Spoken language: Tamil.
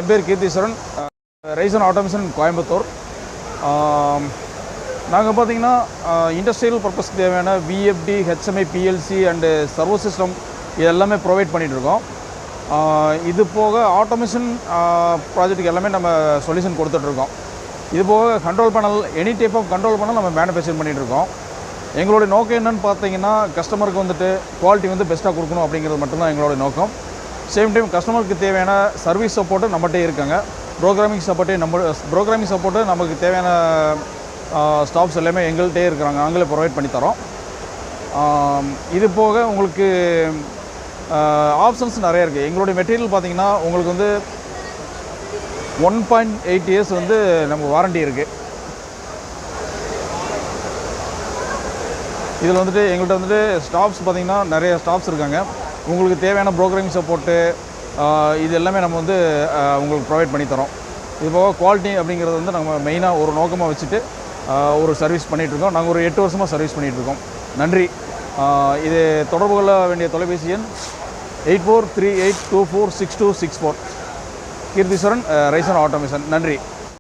என் பேர் கீர்த்தீஸ்வரன், ரைசன் ஆட்டோமேஷன் கோயம்புத்தூர். நாங்கள் பார்த்தீங்கன்னா இண்டஸ்ட்ரியல் பர்பஸ்க்கு தேவையான VFD, HMI, PLC and servo system இது எல்லாமே ப்ரொவைட் பண்ணிகிட்ருக்கோம். இது போக ஆட்டோமேஷன் ப்ராஜெக்ட்டுக்கு எல்லாமே நம்ம சொல்யூஷன் கொடுத்துட்ருக்கோம். இது போக control panel, any type of control panel நம்ம மேனுஃபேக்சர் பண்ணிகிட்ருக்கோம். எங்களுடைய நோக்கம் என்னென்னு பார்த்தீங்கன்னா, கஸ்டமருக்கு வந்துட்டு குவாலிட்டி வந்து பெஸ்ட்டாக கொடுக்கணும் அப்படிங்கிறது மட்டும்தான் எங்களுடைய நோக்கம். சேம் டைம் கஸ்டமருக்கு தேவையான சர்வீஸ் சப்போர்ட்டு நம்மகிட்டே இருக்காங்க. ப்ரோக்ராமிங் சப்போர்ட்டு நமக்கு தேவையான ஸ்டாஃப்ஸ் எல்லாமே எங்கள்கிட்டே இருக்கிறாங்க, நாங்களே ப்ரொவைட் பண்ணித்தரோம். இது போக உங்களுக்கு ஆப்ஷன்ஸ் நிறைய இருக்குது. எங்களுடைய மெட்டீரியல் பார்த்திங்கன்னா உங்களுக்கு வந்து 1.8 இயர்ஸ் வந்து நமக்கு வாரண்ட்டி இருக்குது. இதில் வந்துட்டு எங்கள்கிட்ட வந்துட்டு ஸ்டாஃப்ஸ் பார்த்திங்கன்னா நிறைய ஸ்டாஃப்ஸ் இருக்காங்க. உங்களுக்கு தேவையான ப்ரோக்ராமிங் சப்போர்ட்டு இது எல்லாமே நம்ம வந்து உங்களுக்கு ப்ரொவைட் பண்ணித்தரோம். இது போக குவாலிட்டி அப்படிங்கிறது வந்து நம்ம மெயினாக ஒரு நோக்கமாக வச்சுட்டு ஒரு சர்வீஸ் பண்ணிகிட்ருக்கோம். நாங்கள் ஒரு 8 வருஷமாக சர்வீஸ் பண்ணிகிட்ருக்கோம். நன்றி. இது தொடர்பு கொள்ள வேண்டிய தொலைபேசி எண் 8438246264. Keertheeswaran, Raisen automation. நன்றி.